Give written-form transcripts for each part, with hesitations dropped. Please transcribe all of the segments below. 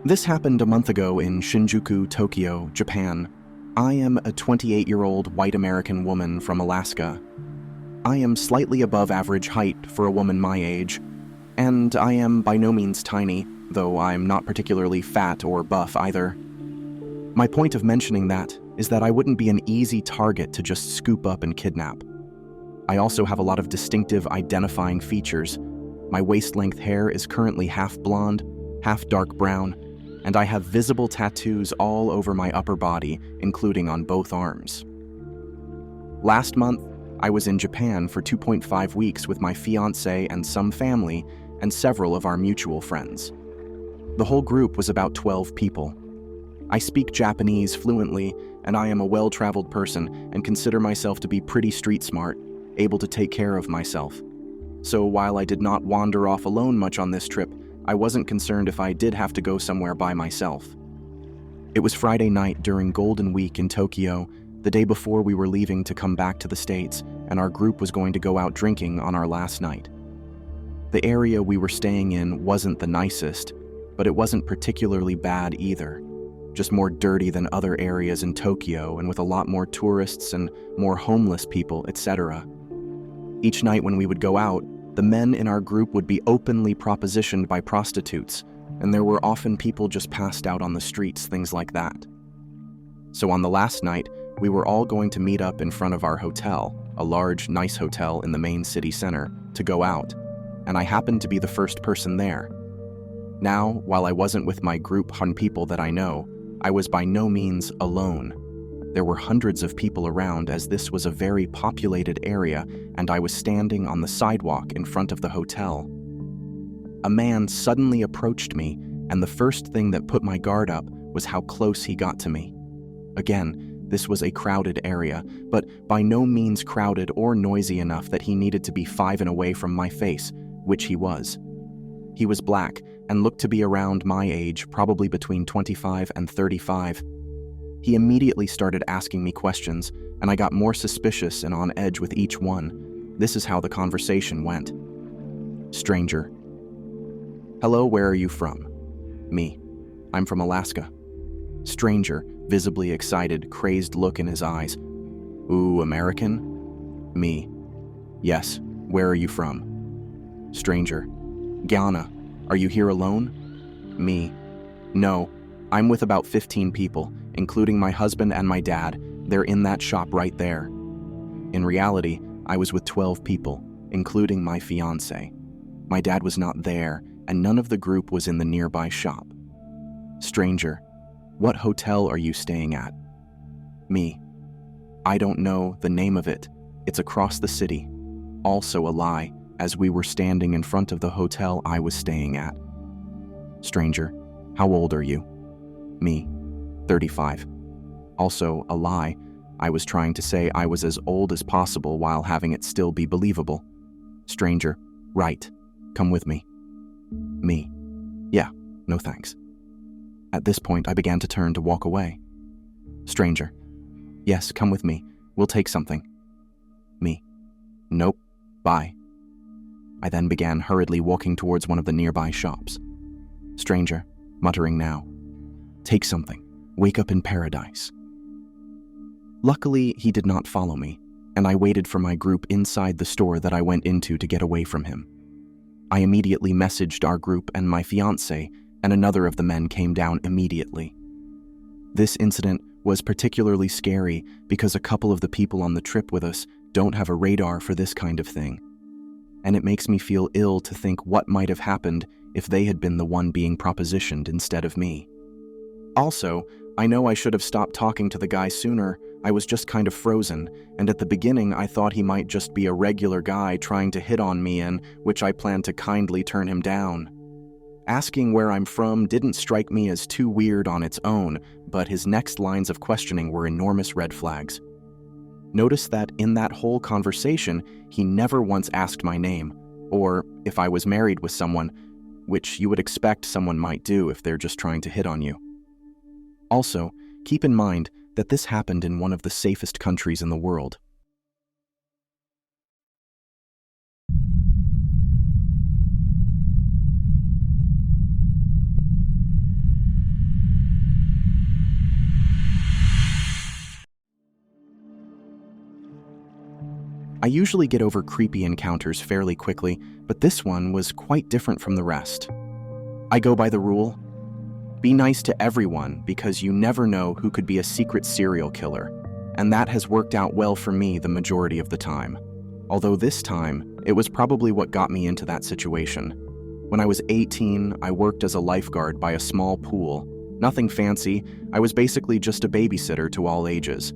This happened a month ago in Shinjuku, Tokyo, Japan. I am a 28-year-old white American woman from Alaska. I am slightly above average height for a woman my age, and I am by no means tiny, though I'm not particularly fat or buff either. My point of mentioning that is that I wouldn't be an easy target to just scoop up and kidnap. I also have a lot of distinctive identifying features. My waist-length hair is currently half blonde, half dark brown, and I have visible tattoos all over my upper body, including on both arms. Last month, I was in Japan for 2.5 weeks with my fiancé and some family and several of our mutual friends. The whole group was about 12 people. I speak Japanese fluently, and I am a well-traveled person and consider myself to be pretty street smart, able to take care of myself. So while I did not wander off alone much on this trip, I wasn't concerned if I did have to go somewhere by myself. It was Friday night during Golden Week in Tokyo, the day before we were leaving to come back to the States, and our group was going to go out drinking on our last night. The area we were staying in wasn't the nicest, but it wasn't particularly bad either. Just more dirty than other areas in Tokyo and with a lot more tourists and more homeless people, etc. Each night when we would go out, the men in our group would be openly propositioned by prostitutes, and there were often people just passed out on the streets, things like that. So on the last night, we were all going to meet up in front of our hotel, a large, nice hotel in the main city center, to go out, and I happened to be the first person there. Now, while I wasn't with my group of people that I know, I was by no means alone. There were hundreds of people around as this was a very populated area, and I was standing on the sidewalk in front of the hotel. A man suddenly approached me, and the first thing that put my guard up was how close he got to me. Again, this was a crowded area, but by no means crowded or noisy enough that he needed to be 5 and away from my face, which he was. He was black and looked to be around my age, probably between 25 and 35. He immediately started asking me questions, and I got more suspicious and on edge with each one. This is how the conversation went. Stranger. Hello, where are you from? Me. I'm from Alaska. Stranger, visibly excited, crazed look in his eyes. Ooh, American? Me. Yes, where are you from? Stranger. Ghana. Are you here alone? Me. No, I'm with about 15 people, including my husband and my dad. They're in that shop right there. In reality, I was with 12 people, including my fiancé. My dad was not there, and none of the group was in the nearby shop. Stranger. What hotel are you staying at? Me. I don't know the name of it. It's across the city. Also a lie, as we were standing in front of the hotel I was staying at. Stranger. How old are you? Me. 35. Also a lie. I was trying to say I was as old as possible while having it still be believable. Stranger. Right. Come with me. Me. Yeah, no thanks. At this point, I began to turn to walk away. Stranger. Yes, come with me. We'll take something. Me. Nope. Bye. I then began hurriedly walking towards one of the nearby shops. Stranger, muttering now. Take something. Wake up in paradise. Luckily, he did not follow me, and I waited for my group inside the store that I went into to get away from him. I immediately messaged our group and my fiancé, and another of the men came down immediately. This incident was particularly scary because a couple of the people on the trip with us don't have a radar for this kind of thing. And it makes me feel ill to think what might have happened if they had been the one being propositioned instead of me. Also, I know I should have stopped talking to the guy sooner. I was just kind of frozen, and at the beginning I thought he might just be a regular guy trying to hit on me, and which I planned to kindly turn him down. Asking where I'm from didn't strike me as too weird on its own, but his next lines of questioning were enormous red flags. Notice that in that whole conversation, he never once asked my name, or if I was married with someone, which you would expect someone might do if they're just trying to hit on you. Also, keep in mind that this happened in one of the safest countries in the world. I usually get over creepy encounters fairly quickly, but this one was quite different from the rest. I go by the rule: be nice to everyone because you never know who could be a secret serial killer, and that has worked out well for me the majority of the time. Although this time, it was probably what got me into that situation. When I was 18, I worked as a lifeguard by a small pool. Nothing fancy, I was basically just a babysitter to all ages.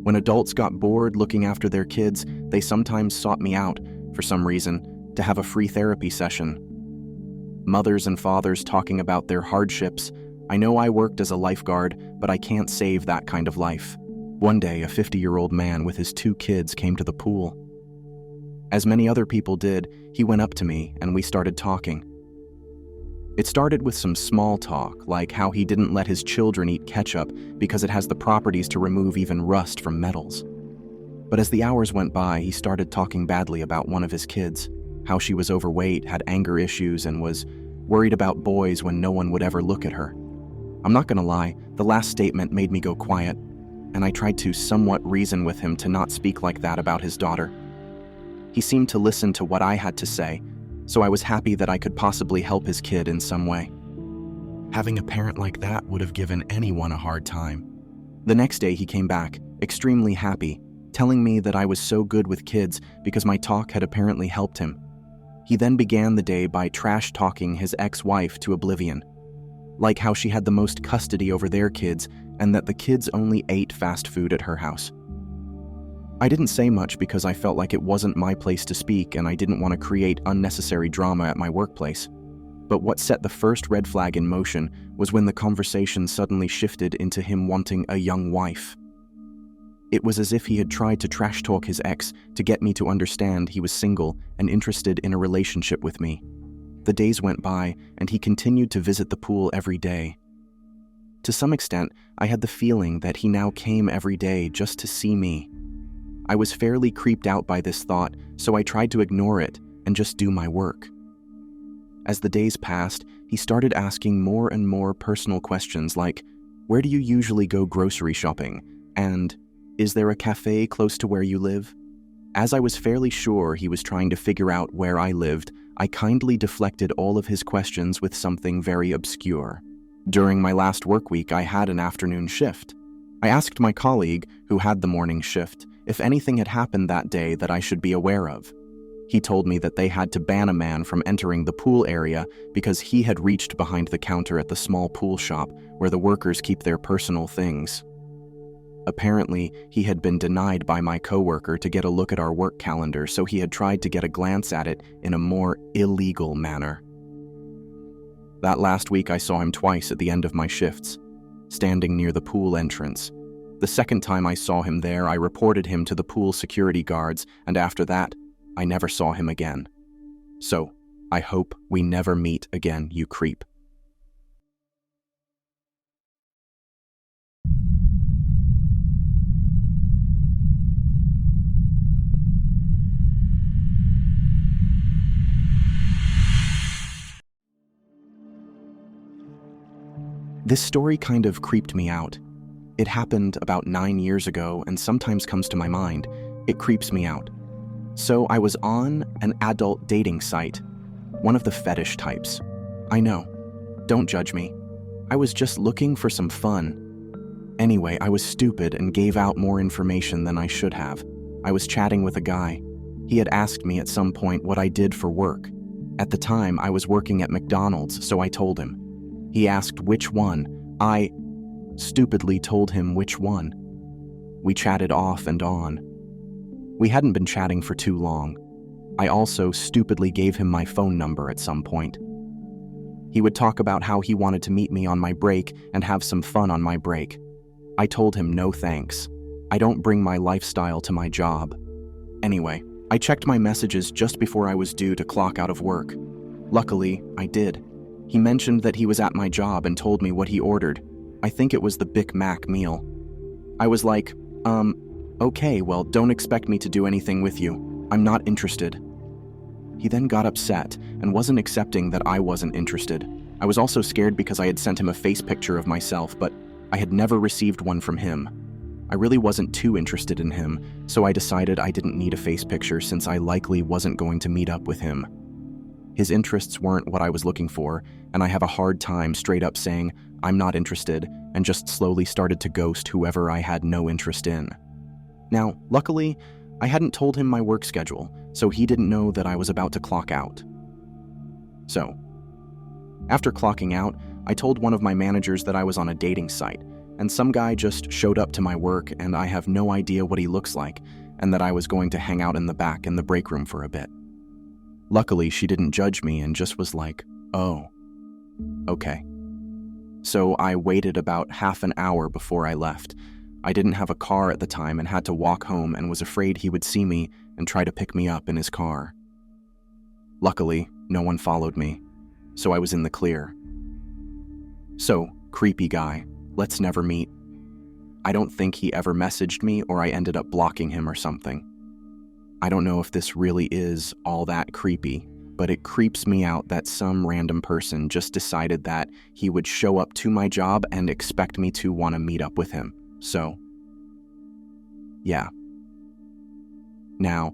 When adults got bored looking after their kids, they sometimes sought me out, for some reason, to have a free therapy session. Mothers and fathers talking about their hardships. I know I worked as a lifeguard, but I can't save that kind of life. One day, a 50-year-old man with his 2 kids came to the pool. As many other people did, he went up to me and we started talking. It started with some small talk, like how he didn't let his children eat ketchup because it has the properties to remove even rust from metals. But as the hours went by, he started talking badly about one of his kids, how she was overweight, had anger issues, and was worried about boys when no one would ever look at her. I'm not gonna lie, the last statement made me go quiet, and I tried to somewhat reason with him to not speak like that about his daughter. He seemed to listen to what I had to say, so I was happy that I could possibly help his kid in some way. Having a parent like that would have given anyone a hard time. The next day he came back, extremely happy, telling me that I was so good with kids because my talk had apparently helped him. He then began the day by trash-talking his ex-wife to oblivion, like how she had the most custody over their kids and that the kids only ate fast food at her house. I didn't say much because I felt like it wasn't my place to speak and I didn't want to create unnecessary drama at my workplace. But what set the first red flag in motion was when the conversation suddenly shifted into him wanting a young wife. It was as if he had tried to trash talk his ex to get me to understand he was single and interested in a relationship with me. The days went by and he continued to visit the pool every day. To some extent, I had the feeling that he now came every day just to see me. I was fairly creeped out by this thought, so I tried to ignore it and just do my work. As the days passed, he started asking more and more personal questions like, "Where do you usually go grocery shopping?" and "Is there a cafe close to where you live?" As I was fairly sure he was trying to figure out where I lived, I kindly deflected all of his questions with something very obscure. During my last work week, I had an afternoon shift. I asked my colleague, who had the morning shift, if anything had happened that day that I should be aware of. He told me that they had to ban a man from entering the pool area because he had reached behind the counter at the small pool shop where the workers keep their personal things. Apparently, he had been denied by my coworker to get a look at our work calendar, so he had tried to get a glance at it in a more illegal manner. That last week I saw him twice at the end of my shifts, standing near the pool entrance. The second time I saw him there, I reported him to the pool security guards, and after that, I never saw him again. So, I hope we never meet again, you creep. This story kind of creeped me out. It happened about 9 years ago and sometimes comes to my mind. It creeps me out. So I was on an adult dating site, one of the fetish types. I know, don't judge me. I was just looking for some fun. Anyway, I was stupid and gave out more information than I should have. I was chatting with a guy. He had asked me at some point what I did for work. At the time, I was working at McDonald's, so I told him. He asked which one. I stupidly told him which one. We chatted off and on. We hadn't been chatting for too long. I also stupidly gave him my phone number at some point. He would talk about how he wanted to meet me on my break and have some fun on my break. I told him no thanks. I don't bring my lifestyle to my job. Anyway, I checked my messages just before I was due to clock out of work. Luckily, I did. He mentioned that he was at my job and told me what he ordered. I think it was the Big Mac meal. I was like, okay, well, don't expect me to do anything with you. I'm not interested. He then got upset and wasn't accepting that I wasn't interested. I was also scared because I had sent him a face picture of myself, but I had never received one from him. I really wasn't too interested in him, so I decided I didn't need a face picture since I likely wasn't going to meet up with him. His interests weren't what I was looking for, and I have a hard time straight up saying I'm not interested and just slowly started to ghost whoever I had no interest in. Now, luckily, I hadn't told him my work schedule, so he didn't know that I was about to clock out. So, after clocking out, I told one of my managers that I was on a dating site, and some guy just showed up to my work and I have no idea what he looks like, and that I was going to hang out in the back in the break room for a bit. Luckily, she didn't judge me and just was like, "Oh, okay." So I waited about half an hour before I left. I didn't have a car at the time and had to walk home and was afraid he would see me and try to pick me up in his car. Luckily, no one followed me, so I was in the clear. So, creepy guy, let's never meet. I don't think he ever messaged me or I ended up blocking him or something. I don't know if this really is all that creepy, but it creeps me out that some random person just decided that he would show up to my job and expect me to want to meet up with him. So, yeah. Now,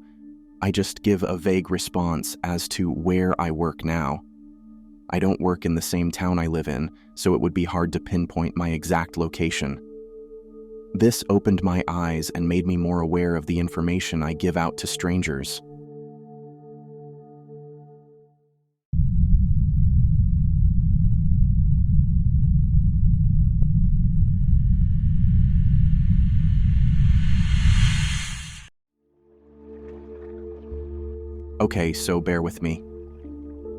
I just give a vague response as to where I work now. I don't work in the same town I live in, so it would be hard to pinpoint my exact location. This opened my eyes and made me more aware of the information I give out to strangers. Okay, so bear with me.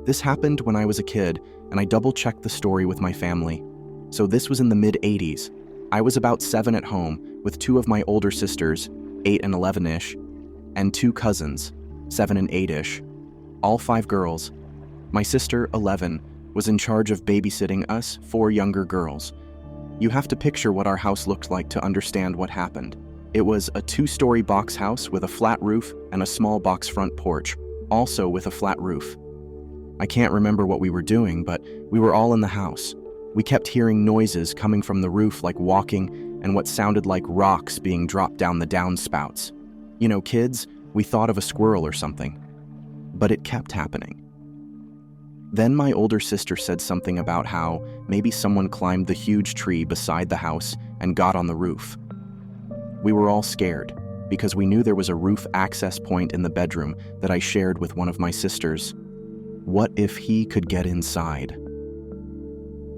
This happened when I was a kid, and I double-checked the story with my family. So this was in the mid-80s. I was about 7 at home, with 2 of my older sisters, 8 and 11-ish, and 2 cousins, 7 and 8-ish, all 5 girls. My sister, 11, was in charge of babysitting us 4 younger girls. You have to picture what our house looked like to understand what happened. It was a 2-story box house with a flat roof and a small box front porch, also with a flat roof. I can't remember what we were doing, but we were all in the house. We kept hearing noises coming from the roof like walking and what sounded like rocks being dropped down the downspouts. You know, kids, we thought of a squirrel or something. But it kept happening. Then my older sister said something about how maybe someone climbed the huge tree beside the house and got on the roof. We were all scared, because we knew there was a roof access point in the bedroom that I shared with one of my sisters. What if he could get inside?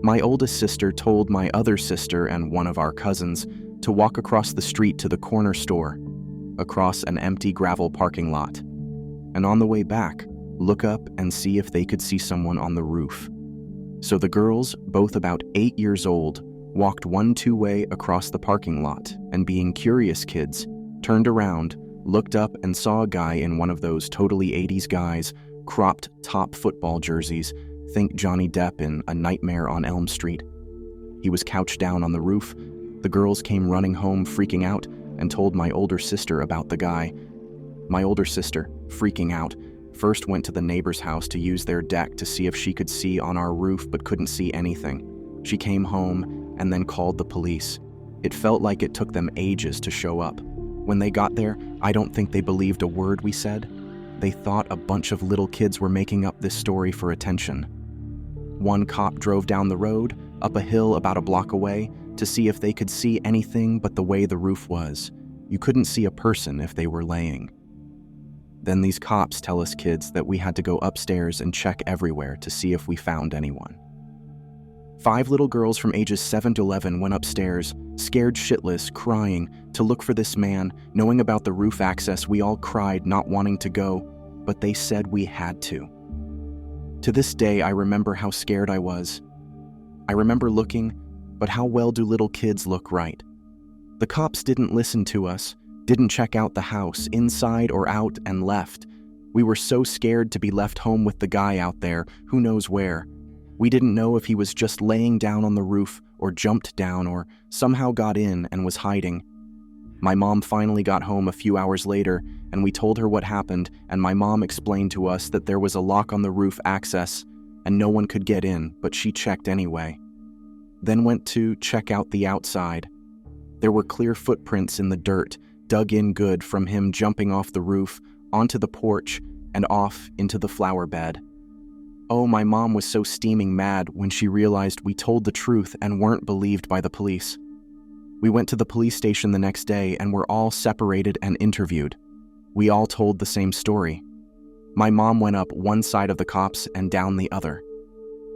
My oldest sister told my other sister and one of our cousins to walk across the street to the corner store, across an empty gravel parking lot, and on the way back, look up and see if they could see someone on the roof. So the girls, both about 8 years old, walked 1-2-way across the parking lot and, being curious kids, turned around, looked up and saw a guy in one of those totally 80s guys, cropped top football jerseys, think Johnny Depp in A Nightmare on Elm Street. He was couched down on the roof. The girls came running home freaking out and told my older sister about the guy. My older sister, freaking out, first went to the neighbor's house to use their deck to see if she could see on our roof but couldn't see anything. She came home and then called the police. It felt like it took them ages to show up. When they got there, I don't think they believed a word we said. They thought a bunch of little kids were making up this story for attention. One cop drove down the road, up a hill about a block away, to see if they could see anything but the way the roof was. You couldn't see a person if they were laying. Then these cops tell us kids that we had to go upstairs and check everywhere to see if we found anyone. 5 little girls from ages 7 to 11 went upstairs, scared shitless, crying, to look for this man. Knowing about the roof access, we all cried, not wanting to go, but they said we had to. To this day, I remember how scared I was. I remember looking, but how well do little kids look, right? The cops didn't listen to us, didn't check out the house, inside or out, and left. We were so scared to be left home with the guy out there, who knows where. We didn't know if he was just laying down on the roof or jumped down or somehow got in and was hiding. My mom finally got home a few hours later, and we told her what happened, and my mom explained to us that there was a lock on the roof access and no one could get in, but she checked anyway. Then went to check out the outside. There were clear footprints in the dirt, dug in good from him jumping off the roof, onto the porch, and off into the flower bed. Oh, my mom was so steaming mad when she realized we told the truth and weren't believed by the police. We went to the police station the next day and were all separated and interviewed. We all told the same story. My mom went up one side of the cops and down the other.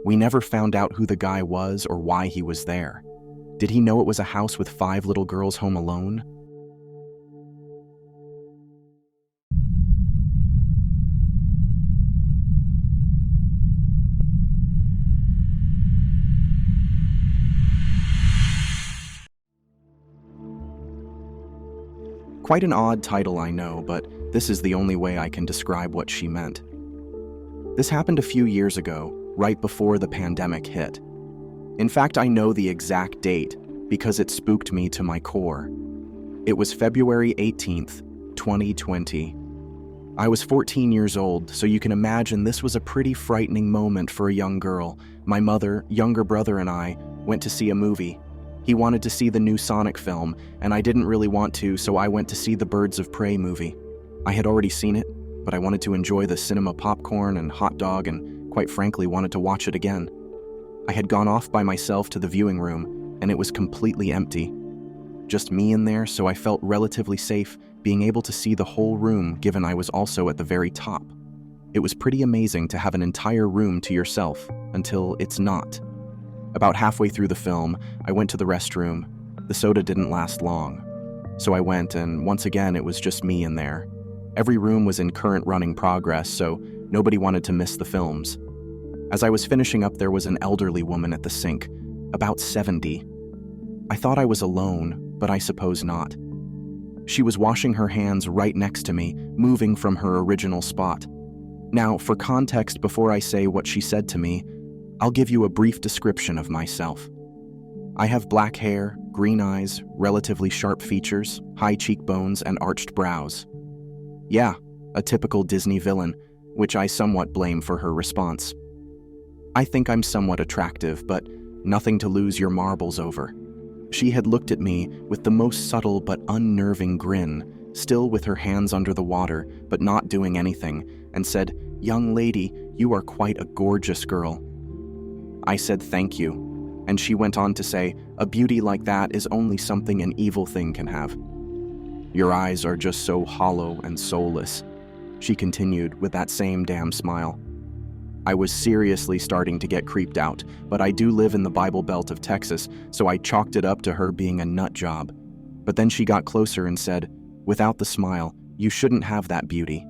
We never found out who the guy was or why he was there. Did he know it was a house with 5 little girls home alone? Quite an odd title, I know, but this is the only way I can describe what she meant. This happened a few years ago, right before the pandemic hit. In fact, I know the exact date because it spooked me to my core. It was February 18th, 2020. I was 14 years old, so you can imagine this was a pretty frightening moment for a young girl. My mother, younger brother, and I went to see a movie. He wanted to see the new Sonic film, and I didn't really want to, so I went to see the Birds of Prey movie. I had already seen it, but I wanted to enjoy the cinema popcorn and hot dog and, quite frankly, wanted to watch it again. I had gone off by myself to the viewing room, and it was completely empty. Just me in there, so I felt relatively safe, being able to see the whole room given I was also at the very top. It was pretty amazing to have an entire room to yourself, until it's not. About halfway through the film, I went to the restroom. The soda didn't last long. So I went, and once again, it was just me in there. Every room was in current running progress, so nobody wanted to miss the films. As I was finishing up, there was an elderly woman at the sink, about 70. I thought I was alone, but I suppose not. She was washing her hands right next to me, moving from her original spot. Now, for context, before I say what she said to me, I'll give you a brief description of myself. I have black hair, green eyes, relatively sharp features, high cheekbones, and arched brows. Yeah, a typical Disney villain, which I somewhat blame for her response. I think I'm somewhat attractive, but nothing to lose your marbles over. She had looked at me with the most subtle but unnerving grin, still with her hands under the water, but not doing anything, and said, "Young lady, you are quite a gorgeous girl." I said thank you, and she went on to say, "A beauty like that is only something an evil thing can have. Your eyes are just so hollow and soulless," she continued with that same damn smile. I was seriously starting to get creeped out, but I do live in the Bible Belt of Texas, so I chalked it up to her being a nut job. But then she got closer and said, without the smile, "You shouldn't have that beauty."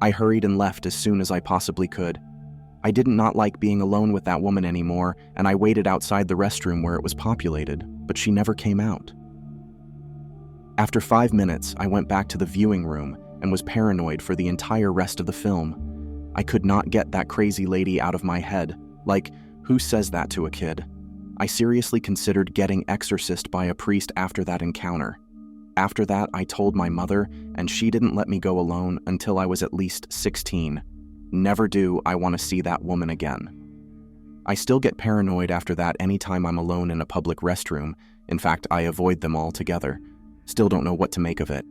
I hurried and left as soon as I possibly could. I did not like being alone with that woman anymore, and I waited outside the restroom where it was populated, but she never came out. After 5 minutes, I went back to the viewing room and was paranoid for the entire rest of the film. I could not get that crazy lady out of my head. Like, who says that to a kid? I seriously considered getting exorcised by a priest after that encounter. After that, I told my mother, and she didn't let me go alone until I was at least 16. Never do I want to see that woman again. I still get paranoid after that anytime I'm alone in a public restroom. In fact, I avoid them altogether. Still don't know what to make of it.